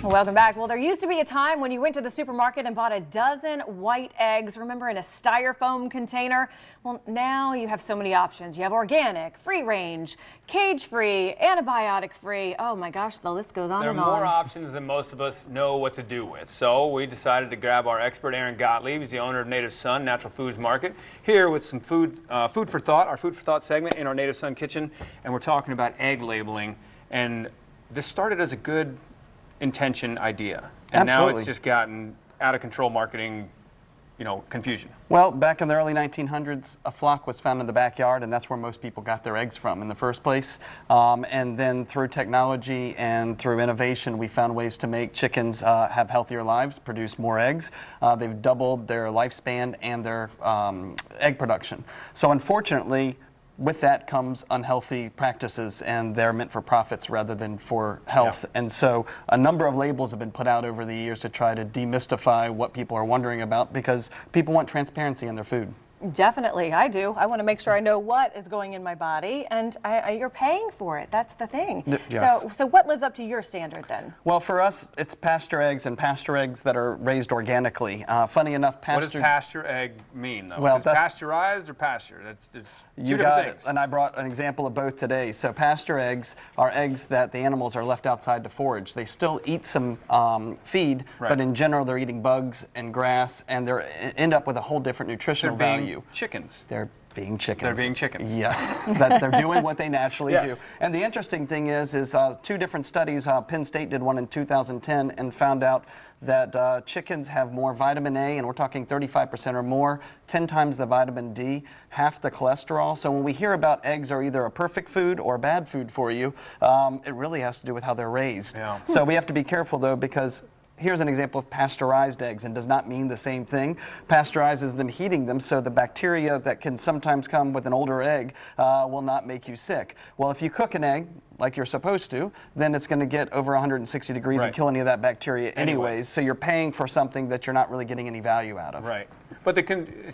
Welcome back. Well, there used to be a time when you went to the supermarket and bought a dozen white eggs, remember, in a styrofoam container. Well, now you have so many options. You have organic, free range, cage-free, antibiotic-free. Oh my gosh, the list goes on and on. There are more options than most of us know what to do with. So we decided to grab our expert, Aaron Gottlieb. He's the owner of Native Son Natural Foods Market, here with some food for thought, our food for thought segment in our Native Son kitchen. And we're talking about egg labeling. And this started as a good intention idea, and now it's just gotten out of control marketing, confusion. Well, back in the early 1900s, a flock was found in the backyard, and that's where most people got their eggs from in the first place. And then through technology and through innovation, we found ways to make chickens have healthier lives, produce more eggs. They've doubled their lifespan and their egg production. So unfortunately, with that comes unhealthy practices, and they're meant for profits rather than for health. Yeah. And so a number of labels have been put out over the years to try to demystify what people are wondering about, because people want transparency in their food. Definitely, I do. I want to make sure I know what is going in my body, and you're paying for it. That's the thing. Yes. So what lives up to your standard then? Well, for us, it's pasture eggs, and pasture eggs that are raised organically. Funny enough, What does pasture egg mean, though? Well, pasteurized or pasture? That's two different things. And I brought an example of both today. So pasture eggs are eggs that the animals are left outside to forage. They still eat some feed, but in general, they're eating bugs and grass, and they end up with a whole different nutritional value. Chickens. They're being chickens. They're being chickens. Yes, that they're doing what they naturally do. And the interesting thing is two different studies. Penn State did one in 2010 and found out that chickens have more vitamin A, and we're talking 35% or more, 10 times the vitamin D, half the cholesterol. So when we hear about eggs are either a perfect food or bad food for you, it really has to do with how they're raised. Yeah. So we have to be careful, though, because here's an example of pasteurized eggs, and does not mean the same thing. Pasteurized is them heating them, so the bacteria that can sometimes come with an older egg will not make you sick. Well, if you cook an egg like you're supposed to, then it's going to get over 160 degrees and kill any of that bacteria anyways. So you're paying for something that you're not really getting any value out of. Right. But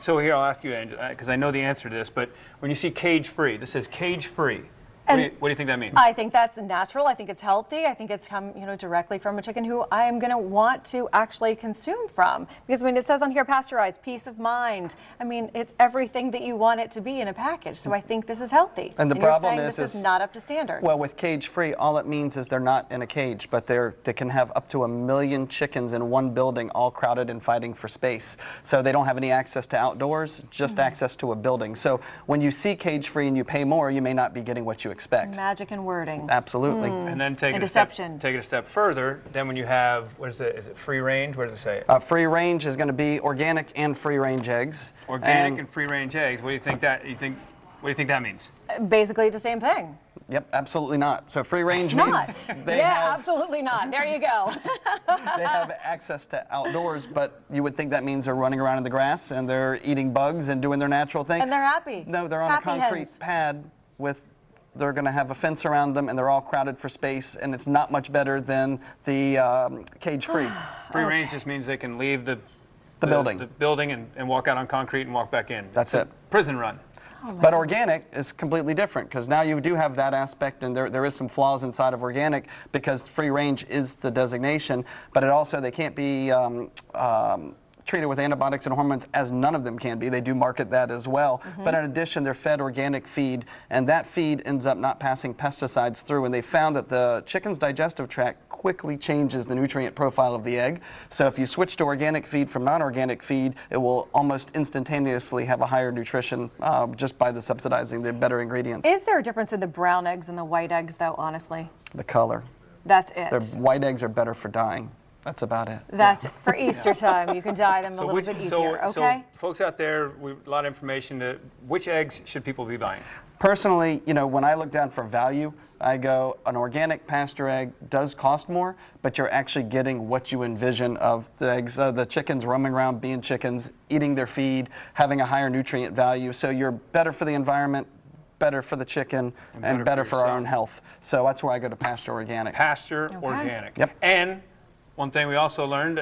so here I'll ask you, because I know the answer to this, but when you see cage-free, this says cage-free. What do you think that means? I think that's natural. I think it's healthy. I think it's come, directly from a chicken who I am going to want to actually consume from. Because, it says on here pasteurized, peace of mind. It's everything that you want it to be in a package. So I think this is healthy. And the problem is this is not up to standard. Well, with cage-free, all it means is they're not in a cage, but they can have up to 1 million chickens in one building, all crowded and fighting for space. So they don't have any access to outdoors, just access to a building. So when you see cage-free and you pay more, you may not be getting what you expect. Magic in wording. Absolutely. And then take it a step further. Then when you have, is it free range? What does it say? Free range is going to be organic and free range eggs. Organic and free range eggs. What do you think that that means? Basically the same thing. Yep, absolutely not. So free range means absolutely not. There you go. They have access to outdoors, but you would think that means they're running around in the grass and they're eating bugs and doing their natural thing. And they're happy. No, they're on a concrete pad with. They're going to have a fence around them, and they're all crowded for space, and it's not much better than the cage-free. Free range just means they can leave the building and walk out on concrete and walk back in. That's it. Prison run. But organic is completely different, because now you do have that aspect, and there is some flaws inside of organic, because free range is the designation, but they can't be treated with antibiotics and hormones, as none of them can be. They do market that as well. But in addition, they're fed organic feed, and that feed ends up not passing pesticides through. And they found that the chicken's digestive tract quickly changes the nutrient profile of the egg. So if you switch to organic feed from non-organic feed, it will almost instantaneously have a higher nutrition just by the subsidizing the better ingredients. Is there a difference in the brown eggs and the white eggs, though, honestly? The color. That's it. The white eggs are better for dyeing. That's about it. That's it. For Easter time. You can dye them a little bit easier, okay? So folks out there, a lot of information. Which eggs should people be buying? Personally, when I look down for value, I go, an organic pasture egg does cost more, but you're actually getting what you envision of the eggs. The chickens roaming around being chickens, eating their feed, having a higher nutrient value. So you're better for the environment, better for the chicken, and better for our own health. So that's where I go to pasture organic. Pasture organic. Yep. And one thing we also learned,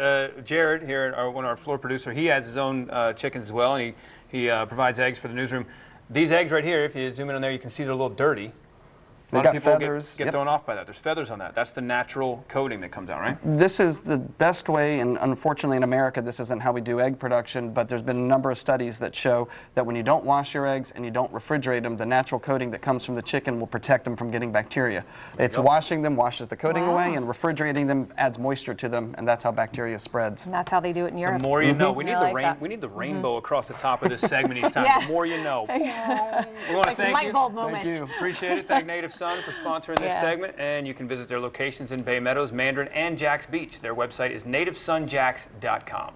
Jared here, one of our floor producer, he has his own chickens as well, and he provides eggs for the newsroom. These eggs right here, if you zoom in on there, you can see they're a little dirty. A lot of people get thrown off by that. There's feathers on that. That's the natural coating that comes out, right? This is the best way, and unfortunately in America this isn't how we do egg production, but there's been a number of studies that show that when you don't wash your eggs and you don't refrigerate them, the natural coating that comes from the chicken will protect them from getting bacteria. It's washing them washes the coating away, and refrigerating them adds moisture to them, and that's how bacteria spreads. And that's how they do it in Europe. The more you know. We need we need the rainbow across the top of this segment each time. The more you know. We want to thank you. Moment. Thank you. Appreciate it. Thank Native Son for sponsoring this segment, and you can visit their locations in Bay Meadows, Mandarin, and Jacks Beach. Their website is nativesunjacks.com.